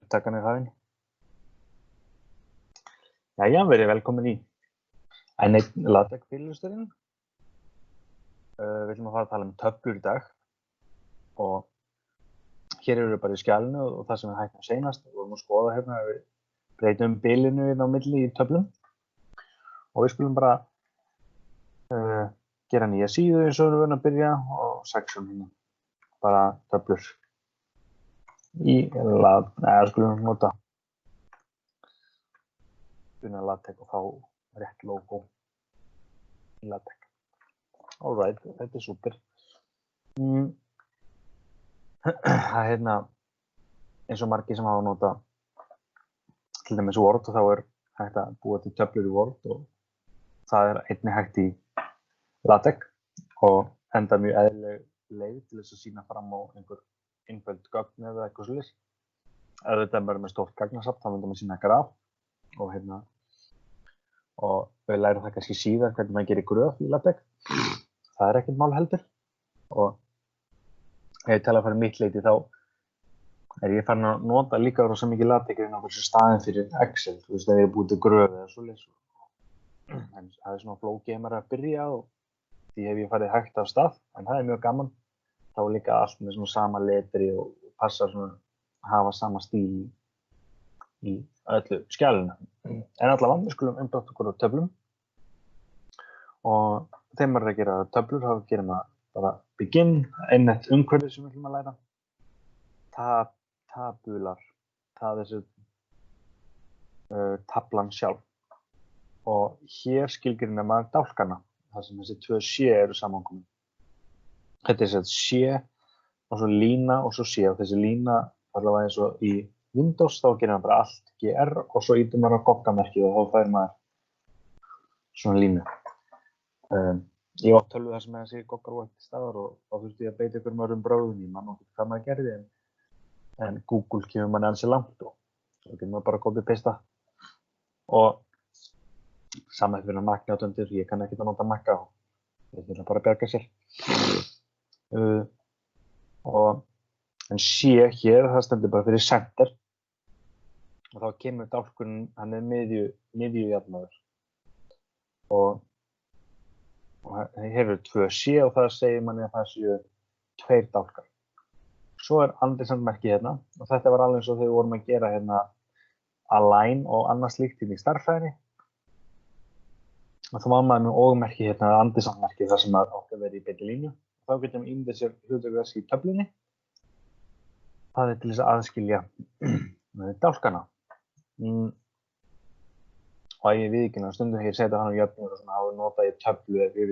Upptakan hafin. Jæja, verið velkomin í enn einn LaTeX-fyrirlesturinn. Við ætlum að fara að tala töflur í dag og hér eru við bara í skjalinu og það sem við hættum seinast og við vorum að skoða hérna að við breytum bilinu inn á milli í töflum og við skulum bara gera nýja síðu eins og við erum að byrja og section hérna, bara töflur í skulum nota LaTeX og fá rétt logo í LaTeX. Alright, þetta super. Það hérna, eins og margir sem hafa nota til dæmis Word og þá hægt að búa til töflur í Word og það einnig hægt í LaTeX og enda mjög eðlileg leið til þess að sýna fram á einhver einföld gögn eða eitthvað svoleiðis. Ef þetta bara með stórt gagnasafn þá myndum við sýna graf og hérna og við lærum það kannski síðar hvernig maður gerir gröf í LaTeX. Það ekkert mál heldur og ef ég tala fyrir mitt leyti þá ég farin að nota líka rosa mikið LaTeX inn á þessu staðinn fyrir Excel. Þú veist, ef ég búið til gröf eða svoleiðis. En það svona flókið að byrja og því hef ég farið hægt af stað, en það mjög gaman. Þá líka allt með svona sama letri og passar svona að hafa sama stíl í öllu skjalinu. En allavega, við skulum einblata okkur á töflum og þegar maður að gera töflur, þá gerum maður bara begin, einnett umhverfið sem við ætlum að læra. Tabular, það þessu tablan sjálf. Og hér skilgreinir maður dálkana, þar sem þessi tvö sé eru samankomin. Þetta sem sé og svo lína og svo sé og þessi lína allavega eins og í Windows þá gerir maður bara allt GR og svo ýtir maður á goggamerkið og þá fær maður svona línu. Ég átt tölvu þar sem þessi goggar voru ekki staðar og þá þurfti ég að beita ykkur mörgum brögðum í mann og hvað maður gerði en Google kemur manni ansi langt og þá getur maður bara copy-pasta og sama eftir að Mac notendur, ég kann ekkert að nota Mac á ég þurfa bara að bjarga sér en sé hér, það stendur bara fyrir center og þá kemur dálkurinn, hann miðjujafnaður og hér eru tvö sé og það segir manni að það séu tveir dálkar. Svo andisandmerki hérna og þetta var alveg eins og þegar við vorum að gera hérna align og annað slíkt í stærðfræðinni. Og þá var maður með og-merki hérna, andisandmerki þar sem maður átti að vera í beinni línu. Þá getum við ímyndað sér hugtakið þess í töflunni. Það til þess að aðskilja dálkana. Og ég viðurkenni stundum þegar ég setja hann á jöfnur og svona hafa notað í töflu ef ég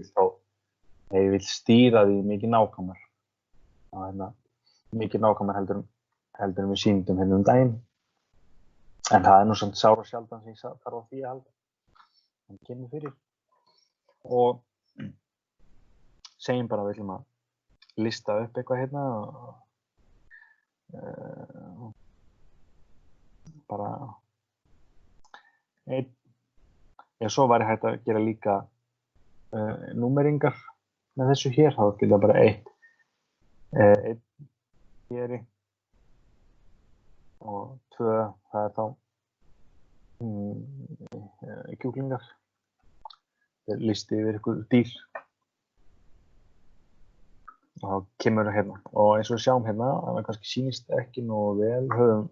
vil stýra því mikið nákvæmar. Og hérna, mikið nákvæmar heldur en við sýndum hérna daginn. En það nú samt sára sjaldan sem ég þarf á því að halda. Það kemur fyrir. Og segjum bara að við ætlum að lista upp eitthvað hérna og bara svo væri hægt að gera líka númeringar með þessu hér, þá geta bara einn hér og tvö, það þá kjúklingar. Þetta listi yfir ykkur dýr og þá kemur það hérna og eins og við sjáum hérna, að það kannski sýnist ekki nógu vel, höfum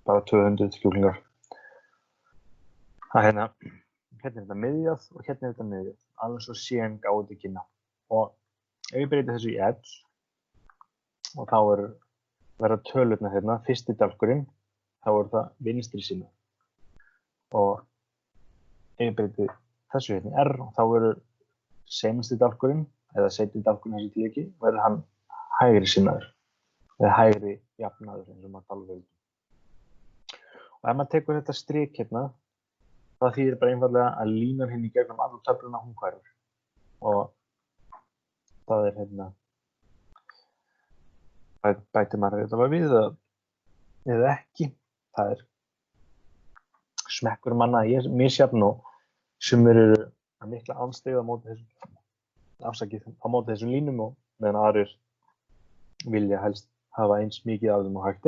bara 200 kjúklingar. Það hérna er þetta miðjað og hérna er þetta miðjað, alveg svo síðan gáði kynna. Og ef ég breyti þessu í L og þá verða tölurnar hérna, fyrsti dálkurinn, þá það vinstri sinna. Og ef ég breyti þessu hérna í R og þá seinasti dálkurinn, eða seinni dálkurinn þessi tilviki, verður hann hægri sinnaður, eða hægri jafnaður eins og maður tala um. Og ef maður tekur þetta strik hérna, það þýðir bara einfallega að línan hérna í gegnum alla töfluna hún hverfur. Og það hérna, bætir maður þetta bara við eða ekki. Það smekkur manna misjafn og sumir eru að mikla andstyggð á móti þessum línum og meðan aðrir vilja helst hafa eins mikið af þeim og hægt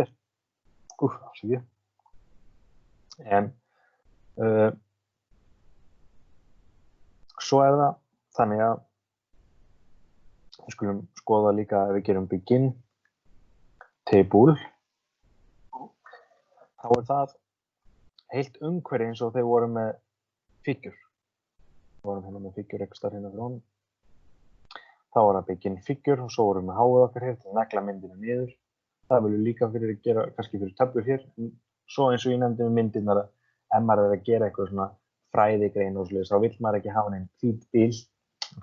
afsakið. En svo það þannig að við skulum skoða líka ef við gerum begin table, þá það heilt umhverfi eins og þeir voru með figure. Við vorum hérna með figure ekki starf hérna fyrir honum. Þá það begin figure og svo vorum við háið okkar hér til að negla myndina niður. Það viljum líka fyrir að gera, kannski fyrir töflur hér. Svo eins og ég nefndi með myndirnar að ef maður að gera eitthvað svona fræðigrein og svoleiðis, þá vill maður ekki hafa neinn hvít bíl.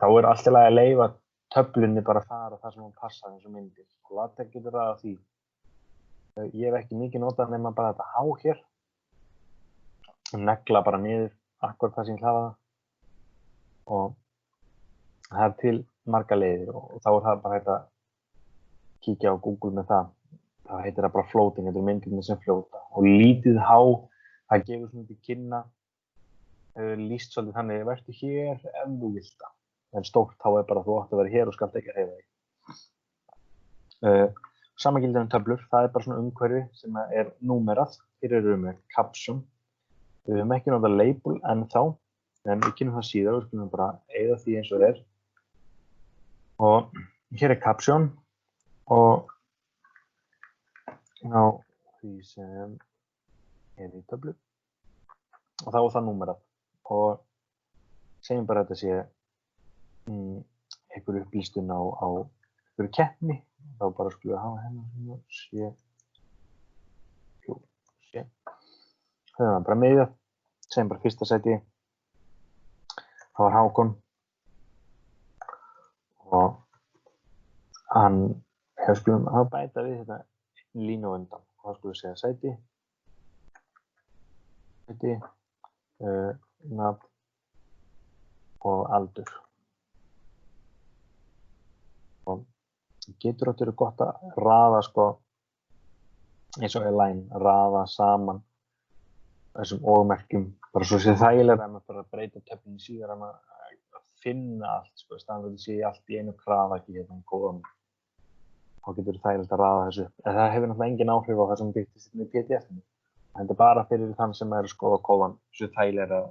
Þá allt í lagi að leyfa töflunni bara að fara þar sem hún passar eins og myndir. Og LaTeX getur það að því. Ég hef ekki mikið notað nema bara þetta há hér. Negla bara niður akkurat það sem ég hlaða. Og það til marga leiðir og þá það bara hægt að kíkja á Google með það. Það heitir það bara floating, þetta myndirna sem fljóta. Og lítið há, það gefur svona til kynna, lýst svolítið þannig, vertu hér ef þú vilt það. En stórt há bara þú átt að vera hér og skalt ekki hreyfa þig. Sama gildir töflur, það bara svona umhverfi sem númerað. Hér erum við með caption. Við höfum ekki notað label ennþá, en við kynum það síðar og við skulum bara eyða því eins og það Og hér caption og á því sem í töflu. Og þá það númerað. Og segjum bara að þetta sé einhver upplýstun á einhverju keppni. Þá bara skulum við hafa hérna sé. Það bara miðjað. Segjum bara fyrsta sæti. Það var Hákon. Og hann skulum bæta við þetta línu á undan. Og þá skulum við segja sæti. Nafn og aldur. Og getur þetta verið gott að raða eins og align, raða saman þessum og-merkjum. Bara svo sé þægilega að maður bara breyta töflunni síðar að finna allt, staðan að sé allt í einu krafa ekki hérna góðan. Þá getur þægilegt að raða þessu upp. En það hefur náttúrulega engin áhrif á það sem byrtist í PDF-inu. Þetta bara fyrir þann sem að skoða kóðan, svo þægilega að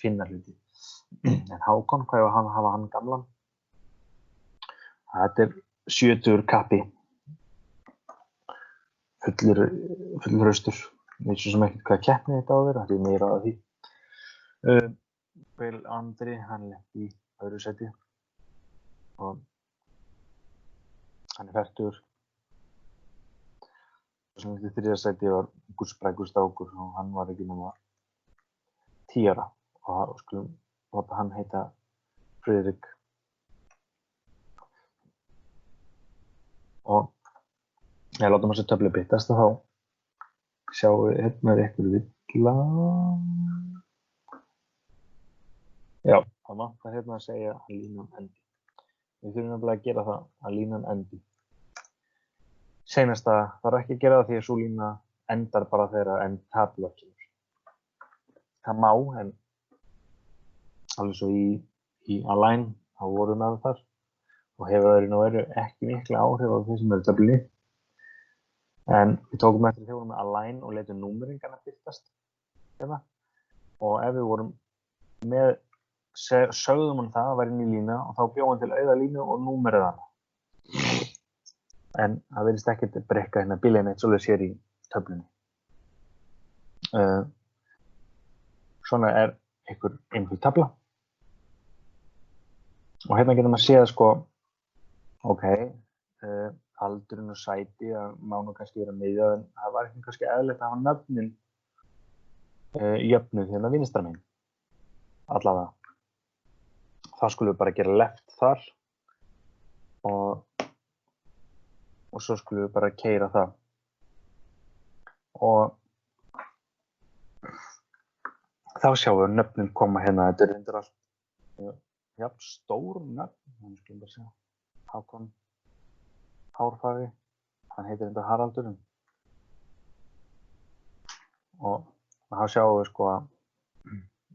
finna hluti. En Hákon, hvað hafa hann gamlan? Þetta 70 kappi. Fullur austur. Ég veit svo sem ekkert hvað keppni þetta á að vera, þetta meira að því. Bill Andri, hann lenti í öðru sæti. Og hann fertugur. Sem í þriðja sæti var gullsprækur strákur og hann var ekki nema 10 ára og skulum láta hann heita Friðrik. Og ég láta maður sér töflu byttast og þá sjáum við hérna eitthvað villa. Já, það vantar hérna að segja að línan endi. Við þurfum nefnilega að gera það að línan endi. Seinasta þarf ekki að gera það því að sú lína endar bara þegar end tabla kemur. Það má, en alveg svo í align, þá vorum við þar og hefur það ekki mikla áhrif á því sem töflunni. En við tókum eftir þegar við vorum með align og letum númeringarna birtast. Hérna. Og ef við vorum með, sögðum hann það að væri ný lína og þá bjóðum hann til auða línu og númerið hana. En það virðist ekkert brekka hérna bílinn eitt svolítið sér í töflunni. Svona einhver einhver tafla. Og hérna getur maður séð aldurinn og sæti, það má nú kannski vera miðjað, en það var ekki kannski eðlilegt að hafa nöfnin jöfnuð hérna vinstra megin. Allavega. Það skulum við bara gera left þar og svo skulum við bara keyra það. Og þá sjáum við nöfnin koma hérna, þetta reyndar allt jafn stór nöfn, við skulum bara sjá. Hákon Hárfari, hann heitir reyndar Haraldur. Og þá sjáum við að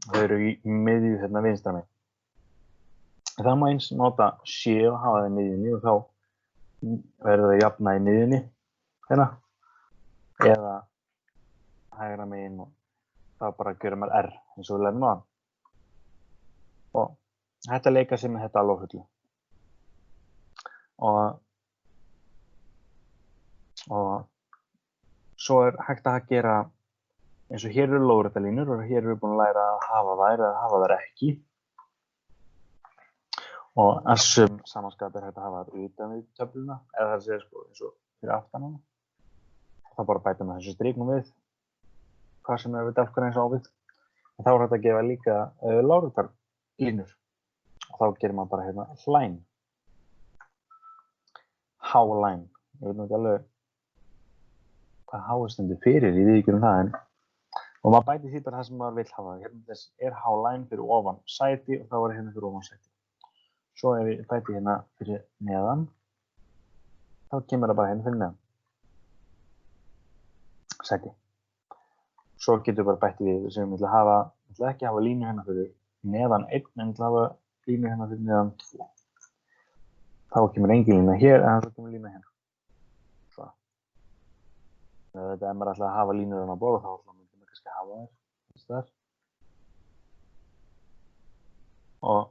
þau eru í miðju hérna vinstra megin. Það má eins nota sé og hafa það í miðjunni og þá verður það jafna í miðjunni hérna. Eða hægra megin og þá bara gjörum maður R eins og við lærðum það. Og hægt að leika sér með þetta alveg fullu. Og svo hægt að gera eins og hér eru lóðréttarlínur og hér eru búin að læra að hafa þær eða hafa þær ekki. Og þessum samanskap hægt að hafa þær utan við töfluna eða það sé sko eins og fyrir aftan hana. Það bara bæta með þessu striknum við hvað sem við dálkar eins og á við. En þá hægt að gefa líka lóðréttarlínur og þá gerir maður bara hérna line. H-line. Ég veit nú ekki alveg hvað H stendur fyrir, ég veit ekki það en og maður bæti því bara það sem maður vill hafa. Hérna þess H-line fyrir ofan sæti og þá hérna fyrir ofan sæti. Svo ef ég bæti hérna fyrir neðan þá kemur það bara hérna fyrir neðan sæti. Svo getur bara bæti við sem við ætla ekki að hafa línu hérna fyrir neðan 1 en ætla að hafa línu hérna fyrir neðan 2. Þá kemur engin lína hér en þá kemur lína hérna. Svo. Þetta ef maður ætla að hafa línur hérna á borð þá myndum við kannski hafa þær. Og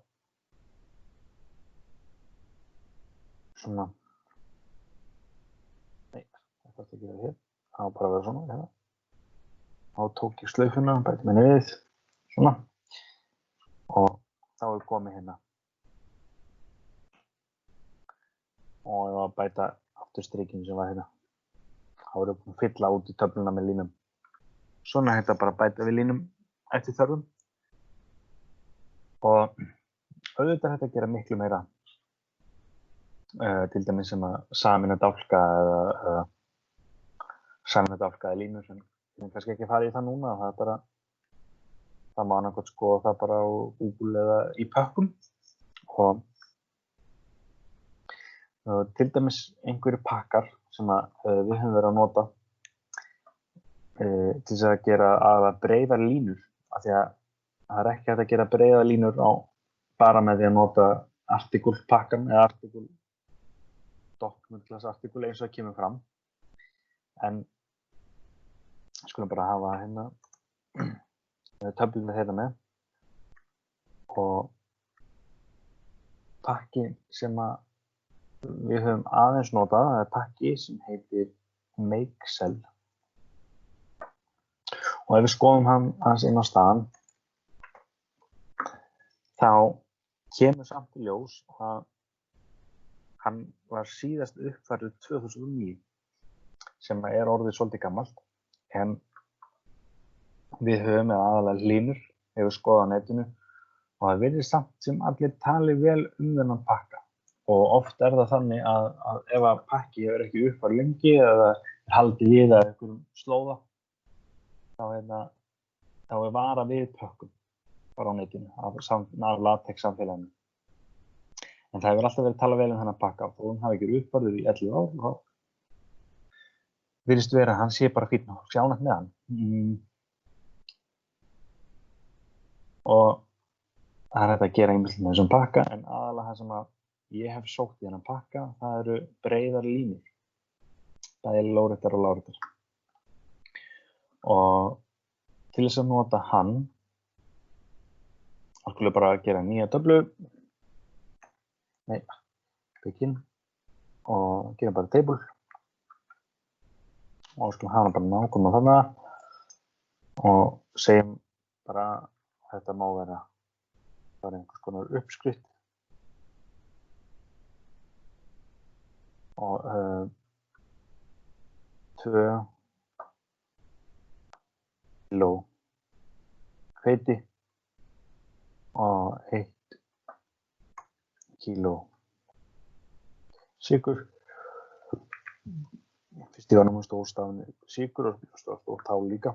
svona. Nei, þetta ætti að gera hér. Það var bara að vera svona hérna. Þá tók ég slaufuna, bæti með niður. Svona. Og þá er komið hérna. Og ég var að bæta aftur strikinu sem var hérna. Þá erum við búin að fylla út í töfluna með línum. Svona hægt að bara bæta við línum eftir þörfum. Og auðvitað hægt að gera miklu meira. Til dæmis sem að sameina dálka eða línur sem við kannski ekki farið í það núna. Það er bara, það má annað gott skoða það bara á Google eða í pökkum. Og til dæmis einhverju pakkar sem við höfum verið að nota til þess að gera breiðar línur af því að það er ekki hægt að gera breiðar línur bara með því að nota article pakkan eða article document class article eins og það kemur fram en skulum bara hafa hérna töfluna hérna með og pakki sem við höfum aðeins notað, það er pakki sem heitir Make Cell. Og ef við skoðum hann aðeins inn á staðan, þá kemur samt í ljós að hann var síðast uppfærður 2009, sem er orðið svolítið gamalt, en við höfum aðalega línur, ef við skoðum á netinu, og það virðist samt sem allir tali vel þennan pakka. Og oft er það þannig að ef að pakki hefur ekki uppfærð lengi eða haldið við að einhverjum slóða, þá er vara við pökkum bara á netinu, af latex samfélaginu. En það hefur alltaf verið talað vel þennan pakka og hún hafi ekki uppfærður í 11 ár og virðist vera að hann sé bara fínn og sjánægt með hann. Og það er hægt að gera einmitt með þessum pakka en aðalega það sem ég hef sótt í þennan pakka, það eru breiðar línur. Bæði lóðréttar og láréttar. Og til þess að nota hann, þá skulum við bara gera nýja töflu. Nei, begin. Og gera bara table. Og skulum hafa hann bara nákvæmlega þarna. Og segjum bara að þetta má vera bara einhvers konar uppskrift. Og 2 kíló hveiti og 1 kíló sykur. Fyrst ég var náttúrulega stórstafni sykur og stór tál líka.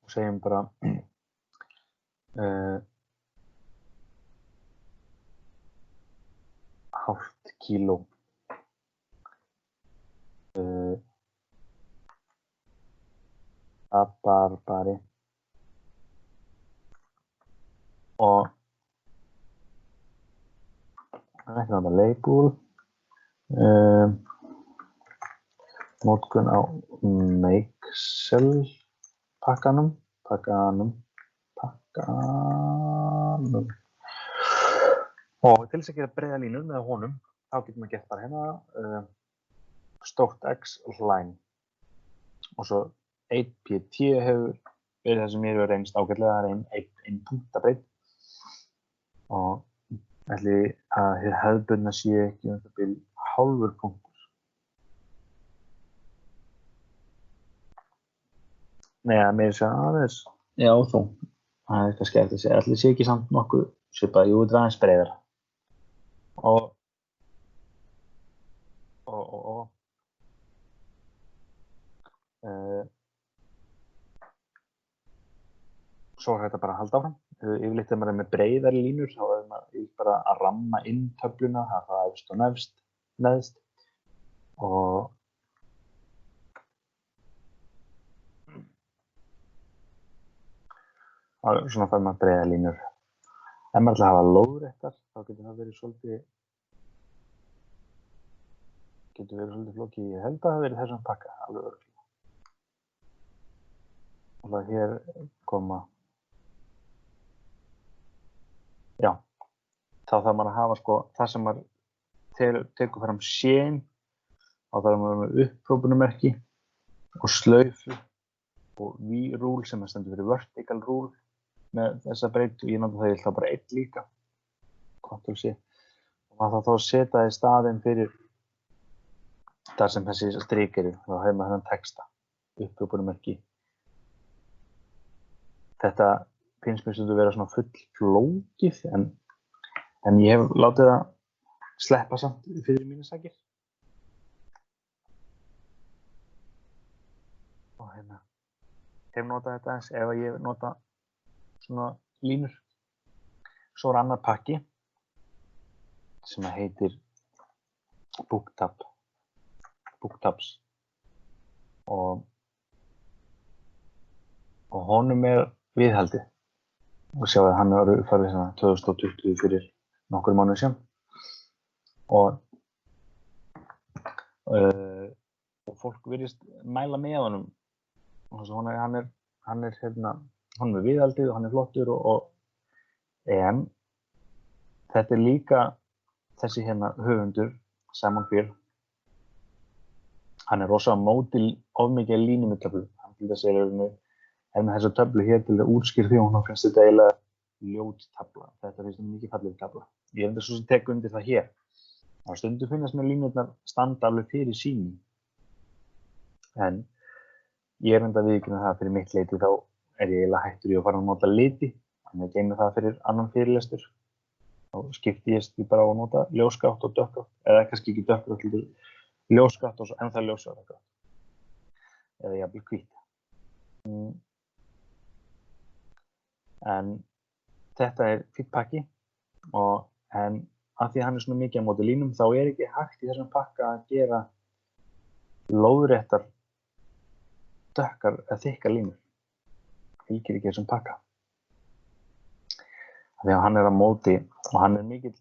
Og segjum bara hálft kíló rabarbari og það er ekki náttúrulega label notkun á Makesell pakkanum. Og til þess að gera breiða línur með honum, þá getur maður gert bara hérna stórt X line. Og svo 1pt hefur verið það sem mér hefur reynst ágætlega, það er ein punktabreidd. Og ætli að hið hefðbundna sé ekki um það bil hálfur punktur. Nei, að mér sé aðeins, já þó, það er kannski eftir að segja, ætli sé ekki samt nokkuð svipað, jú, þetta er aðeins breiðara. Svo er þetta bara að halda áfram. Yfirleitt þegar maður er með breiðari línur, þá er maður bara að ramma inn töfluna, það er efst og neðst. Og svona fær maður breiða línur. Ef maður ætlar að hafa lóðréttar, þá getur það verið svolítið flókið. Ég held að það hafi verið þessum pakka, alveg örugglega. Og það hér koma, já, þá þarf maður að hafa sko það sem maður tekur fram sheen, þá þarf maður með upphrópunarmerki og slaufu og V-rule sem stendur fyrir vertical rule með þessa breidd, og ég nota það, ég vil þá bara einn líka, Ctrl+C, og maður þarf þá að setja í staðinn fyrir þar sem þessi strik eru, þá hefur maður þennan texta, upphrópunarmerki. Þetta finnst mér stundum vera svona full flókið, en ég hef látið það sleppa samt fyrir mínu sakir. Og hérna, hef notað þetta eins, ef ég nota svona línur. Svo er annar pakki sem heitir Booktabs. Og honum er viðhaldið. Og sjáu að hann er uppfærið 2020 fyrir nokkur mánuði síðan. Og fólk virðist mæla með honum. Og hann er viðhaldið og hann er flottur en þetta er líka þessi hérna höfundur, Simon Fear. Hann er rosa á móti of mikið línum í töflu. Hann til þess er með þessa töflu hér til að útskýra því og hann finnst þetta eiginlega ljót tafla. Þetta finnst mér mikið falleg tafla. Ég er svo sem tek undir það hér. Á stundum finnast mér línurnar standa alveg fyrir sínu. En ég er enda að viðurkenna það fyrir mitt leyti, þá er ég eiginlega hættur í að fara að nota liti. Þannig að geymi það fyrir annan fyrirlestur. Þá skipti ég bara á að nota ljósgátt og dökkgátt, eða kannski ekki dökkgátt, heldur ljósgátt og svo ennþá ljósgátt. Eða jafnvel hvítt. En þetta er fínn pakki, en af því að hann er svona mikið á móti línum, þá er ekki hægt í þessum pakka að gera lóðréttar, dökkar eða þykkar línur. Fylgir ekki þessum pakka. Því að hann er á móti og hann er mikill,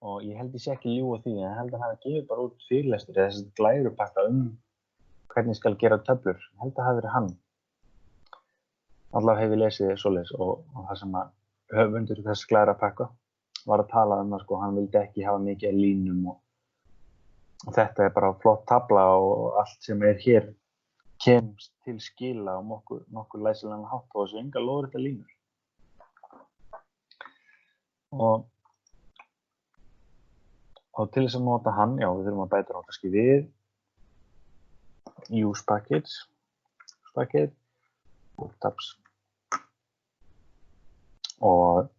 og ég held ég sé ekki ljúga því, en ég held að hann gefið bara út fyrirlestur eða þessi glærupakka hvernig skal gera töflur. Ég held að það hafi verið hann. Allavega hef ég lesið svoleiðis og það sem að höfundur þess glærupakka var að tala um það, hann vildi ekki hafa mikið línum og þetta er bara flott tafla og allt sem er hér kemst til skila á nokkur læsilegan hátt og þessu enga lóðréttar línur. Og til þess að nota hann, já, við þurfum að bæta hann kannski við use package Booktabs. Og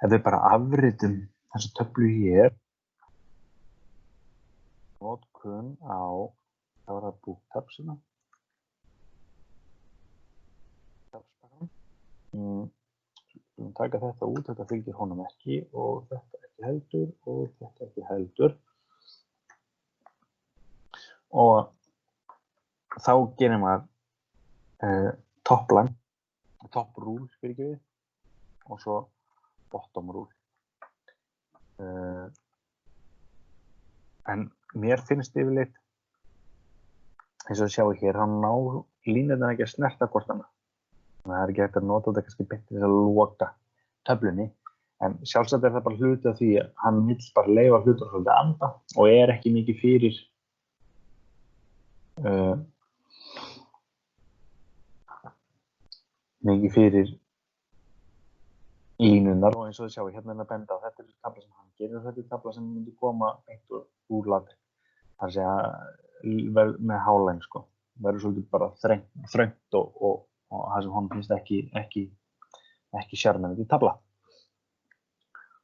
ef við bara afritum þessu töflu hér, notkun á, það var það Booktabsina. Við höfum taka þetta út, þetta fylgir honum ekki og þetta ekki heldur og þetta ekki heldur. Og þá gerir maður topline, top rule fyrirgefið og svo bottom rule. En mér finnst yfirleitt, eins og sjá hér, hann ná línurnar ekki að snerta hvort annað. Þannig að það ekki hægt að nota þetta kannski beint til þess að loka töflunni. En sjálfsagt það bara hluti af því að hann vill bara leyfa hlutur svolítið að anda og ekki mikið fyrir línurnar og eins og þið sjáu hérna að benda á. Þetta tafla sem hann gerir og þetta tafla sem myndi koma beint úr latex. Það að segja með hálæng sko. Verður svolítið bara þröngt og það sem honum finnst ekki sjarmerandi tafla.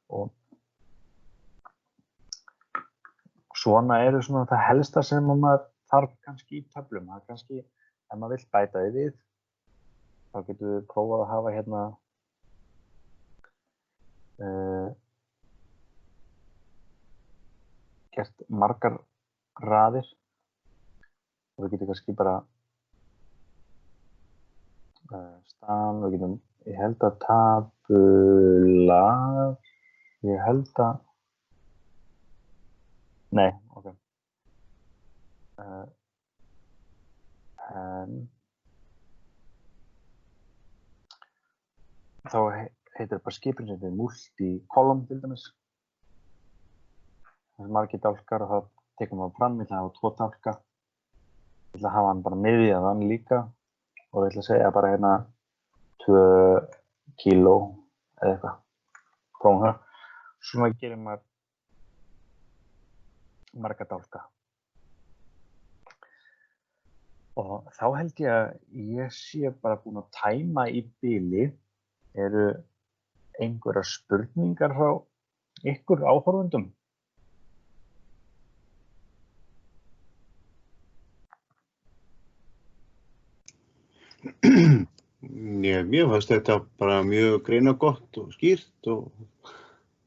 Og svona eru svona það helsta sem maður þarf kannski í töflum. Það kannski, ef maður vill bæta því við, þá getum við prófað að hafa hérna gert margar raðir og við getum kannski bara við getum, ég held að tabula, nei, ok. En þá heitir bara skipin sem heitir multi-column til dæmis. Það er margir dálkar og það tekum við fram, við ætlum að hafa 2 dálka. Við ætlum að hafa hann bara miðjaðan líka og við ætlum að segja bara hérna 2 kíló eða eitthvað. Prófum það. Svona gerir maður marga dálka. Og þá held ég að ég sé bara búinn að tæma í bili. Eru einhverjar spurningar frá ykkur áhorfendum? Mér fannst þetta bara mjög greinagott og skýrt og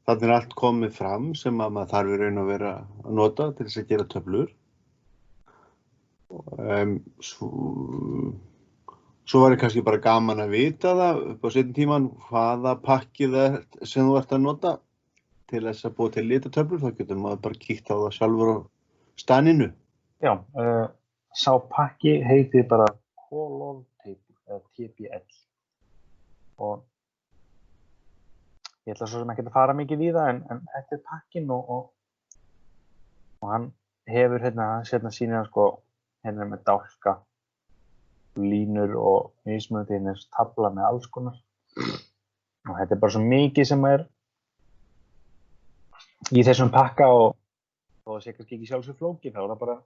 þarna allt komið fram sem að maður þarf í raun að vera að nota til þess að gera töflur. Svo var kannski bara gaman að vita það upp á seinni tíman hvaða pakki það sem þú ert að nota til þess að búa til litatöflur. Þá getur maður bara kíkt á það sjálfur á staninu. Já, sá pakki heitir bara Color Table eða TPL og ég ætla svo sem ekki að fara mikið í það en þetta er pakkin og hann hefur hérna sýnir hann sko hérna með dálka, línur og mismunandi hérna tabla með alls konar og þetta er bara svo mikið sem er í þessum pakka og það sé kannski ekki sjálfsög flókið, þá er það bara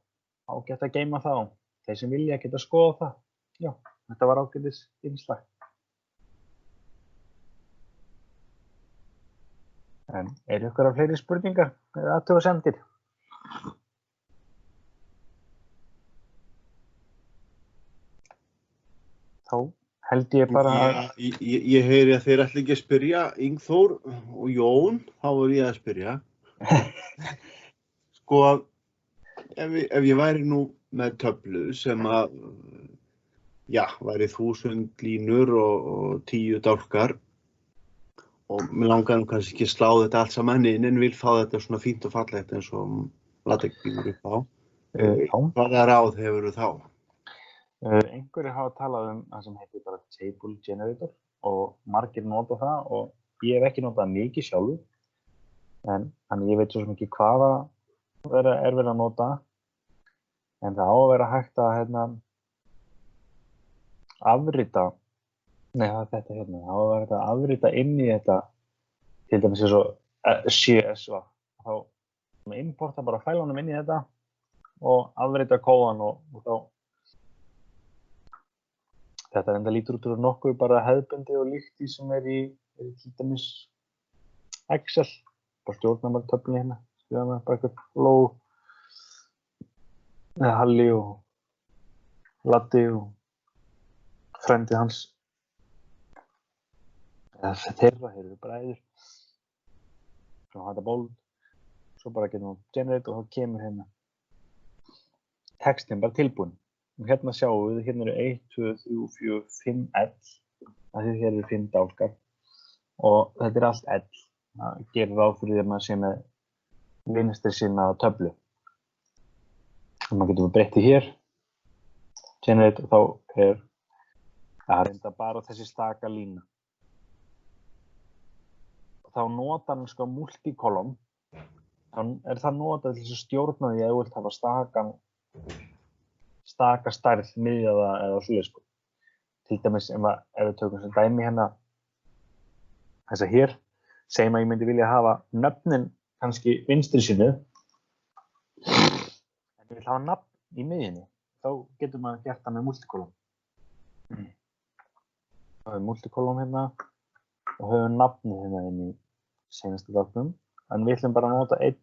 ágætt að geyma það og þeir sem vilja geta að skoða það. Já, þetta var ágætis innslag. En eru ykkur af fleiri spurningar eða athugasemdir? Þá held ég bara að... Ég heyri að þeir ætla ekki að spyrja, Ingþór og Jón, þá er ég að spyrja. Sko, ef ég væri nú með töflu sem að, já, væri 1000 línur og 10 dálkar og mér langar nú kannski ekki að slá þetta allt saman inn en vil fá þetta svona fínt og fallegt eins og latex býður upp á. Hvaða ráð hefurðu þá? Einhverjir hafa talað það sem heitir bara Table Generator og margir nota það og ég hef ekki notað mikið sjálfur en ég veit svo sem ekki hvaða er verið að nota en það á að vera hægt að afrita þetta hérna, það á að vera hægt að afrita inn í þetta til dæmis eins og CSV þá importa bara fælunum inn í þetta og afrita kóðan og þá þetta enda lítur út úr nokkuð bara hefðbundi og líkt því sem er í til dæmis Excel bara stjórna bara töflunni hérna skrifa með bara eitthvað lóg með Halli og Laddi og frendi hans þeirra eru bræður svo þetta bold svo bara getum við generate og þá kemur hérna textin bara tilbúin og hérna sjáum við, hérna eru 1, 2, 3, 4, 5 L það hér eru 5 dálkar og þetta er allt L það gerir ráð fyrir því að maður sé með vinstri sinna töflu og maður getur breytt því hér generate og þá það reynda bara þessi staka lína og þá notar hann sko multikolum þá það notað til þess að stjórna því að þú vilt hafa staka stærð miðjaða eða svoleiðis sko. Til dæmis ef við tökum sem dæmi hérna þessa hér segjum að ég myndi vilja hafa nöfnin kannski vinstri sínu en ég vil hafa nafn í miðjunni þá getur maður gert það með multikolum þá er multikolum hérna og höfum nafni hérna inn í seinasta dálknum en við ætlum bara að nota einn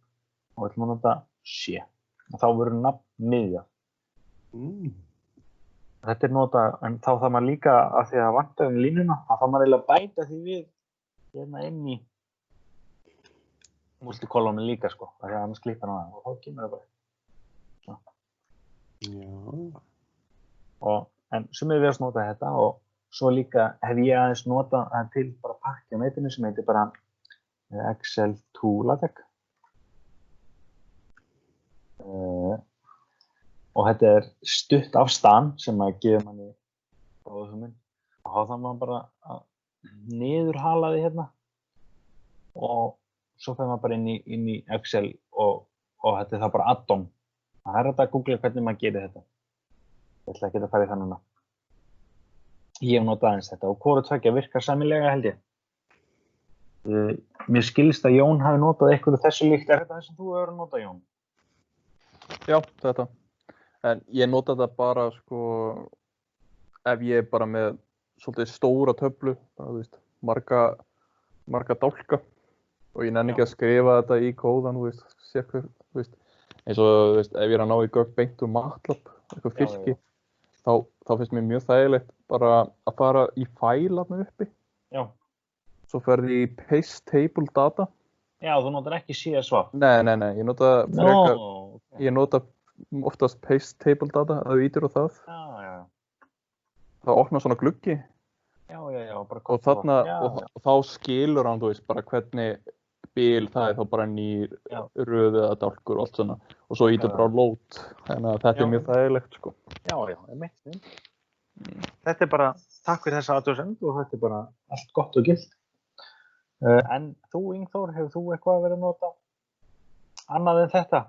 og við ætlum að nota sé og þá verður nafn miðja þetta er nota en þá þarf maður líka að því að vantar línuna þá þarf maður eiginlega að bæta því við hérna inn í multikolumni líka sko af því að annars klippar hann og þá kemur það bara og en sumir við að nota þetta og svo líka hef ég aðeins notað til bara pakki á netinu sem heitir bara Excel to LaTeX og þetta er stutt af stan sem að gefa manni og þá þarf maður bara að niðurhala því hérna og svo fer maður bara inn í Excel og þetta er það bara add-on það er þetta að googla hvernig maður gerir þetta ég ætla ekki að fara í það núna ég hef notað aðeins þetta og hvoru tveggja virkar sæmilega held ég mér skilst að Jón hafi notað eitthvað þessu líkt þetta það sem þú hefur notað Jón? Já, þetta en ég nota þetta bara sko ef ég er bara með svolítið stóra töflu bara, veist, marga dálka og ég nenni ekki að skrifa þetta í kóðan eins og ef ég er að ná í gögn beint úr MATLAB eitthvað fylki þá finnst mér mjög þægilegt bara að fara í fælarna uppi svo ferði í paste table data Já, þú notar ekki CSV Nei, ég nota oftast paste table data að þú ítir á það það opnar svona gluggi bara og þarna og þá skilur hann, þú veist, bara hvernig bil það er þá bara nýr röð eða dálkur og allt svona og svo ítir bara load, þannig að þetta er mjög þægilegt sko. Þetta er bara, takk fyrir þessa athugasemd og þetta er bara allt gott og gilt en þú Ingþór, hefur þú eitthvað verið að nota annað en þetta?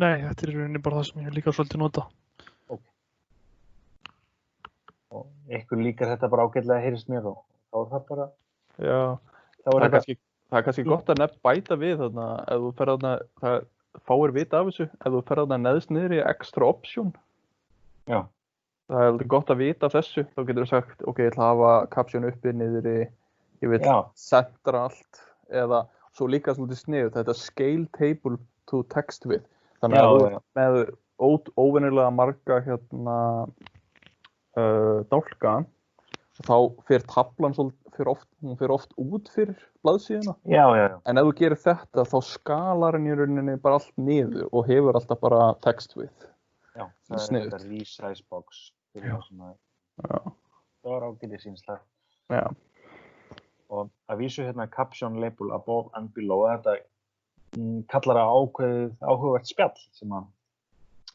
Nei, þetta er í rauninni bara það sem ég líka svolítið nota og ykkur líkar þetta bara ágætlega að heyrist mér og þá er það bara það er kannski gott að bæta við þarna ef þú fer þarna, það fáir vita af þessu ef þú fer þarna neðst niður í extra option það er gott að vita af þessu þá getur þú sagt, ok, ég ætla að hafa caption uppi niður í, ég vil centralt eða svo líka svolítið sniðugt, þetta scale table to text with þannig að með óvenjulega marga dálka þá fer tablan hún fer oft út fyrir blaðsíðuna en ef þú gerir þetta þá skalar hann í rauninni bara allt niður og hefur alltaf bara text with það er þetta resize box það var ágætið sínslega og að vísu hérna caption label above and below þetta kallar að áhugavert spjall sem að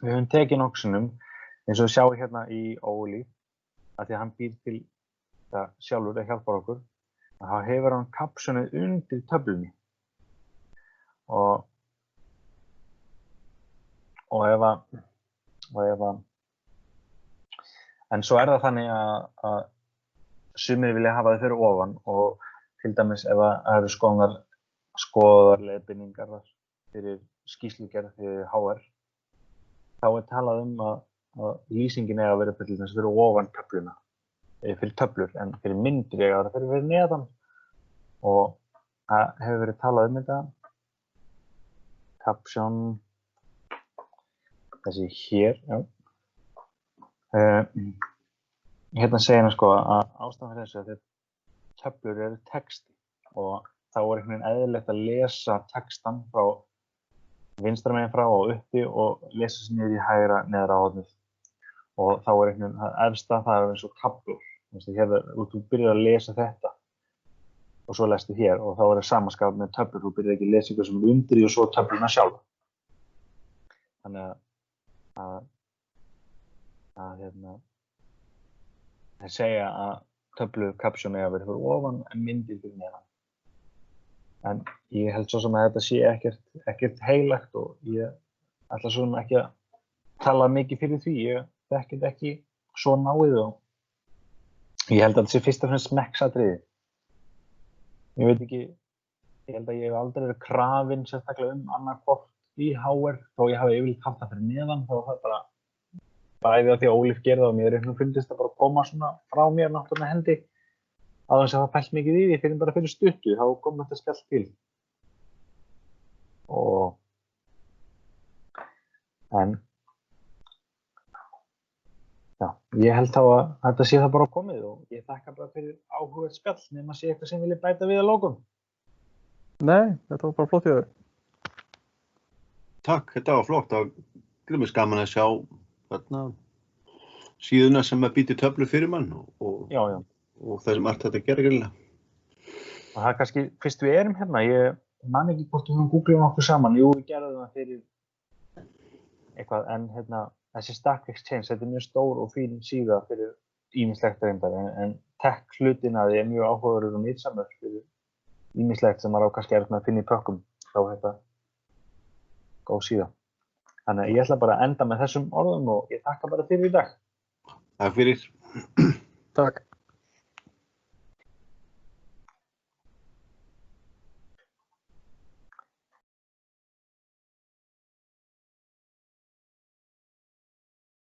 við höfum tekið nokksunum eins og sjáum hérna í Óli að því að hann býr til það sjálfur að hjálpa okkur að þá hefur hann captionið undir töflunni og ef að en svo er það þannig að sumir vilja hafa þau fyrir ofan og til dæmis ef það eru skoðarleiðbeiningar fyrir skýrslugerð fyrir HR þá er talað að lýsingin eiga að vera fyrir ofan töfluna fyrir töflur en fyrir myndir eiga að vera fyrir neðan og það hefur verið talað þetta caption þessi hér hérna segir hann sko að ástæðan fyrir þessu að töflur eru texti og þá er einhvern veginn eðlilegt að lesa textan frá vinstra megin frá og uppi og lesa sér niður í hægra neðra hornið og þá er einhvern veginn efsta það er eins og töflur þú byrjar að lesa þetta og svo lestu hér og þá er það samaskap með töflur þú byrjar ekki að lesa eitthvað sem er undir og svo töfluna sjálf Þannig að þeir segja að töflu caption eiga að vera fyrir ofan en myndir fyrir neðan. En ég held svo sem að þetta sé ekkert heilagt og ég ætla svo sem ekki að tala mikið fyrir því. Ég þekki þetta ekki svo náið og ég held að þetta sé fyrst og fremst smekksatriði. Ég veit ekki, ég held að ég hef aldrei verið krafinn sérstaklega annarkvort í HR, þó ég hafi yfirleitt haft það fyrir neðan, þá var það bara bæði á því að Ólíf gerði það og mér fundist það bara að koma svona frá mér náttúrulega með hendi á þess að það pælt mikið í því fyrir bara fyrir stuttu, þá kom þetta spjall til. En já, ég held þá að þetta sé það bara komið og ég þakka bara fyrir áhugavert spjall nema sé eitthvað sem vilja bæta við að lokum. Nei, þetta var bara flott hjá þér. Takk, þetta var flott. Það var grímmis gaman að sjá síðuna sem að býti töflu fyrir mann og það sem allt þetta gerir grillega. Og það er kannski, fyrst við erum hérna, ég man ekki hvort við googlaðum okkur saman. Jú, við gerðum það fyrir eitthvað, en þessi Stack Exchange, þetta er mjög stór og fín síða fyrir ýmislegt reyndar, en tech hlutin að því er mjög áhugaverður og nýtsamur fyrir ýmislegt sem maður á kannski með að finna í pökkum, þá þetta góð síða. Þannig að ég ætla bara að enda með þessum orðum og ég þakka bara fyrir í dag. Takk fyrir. Takk.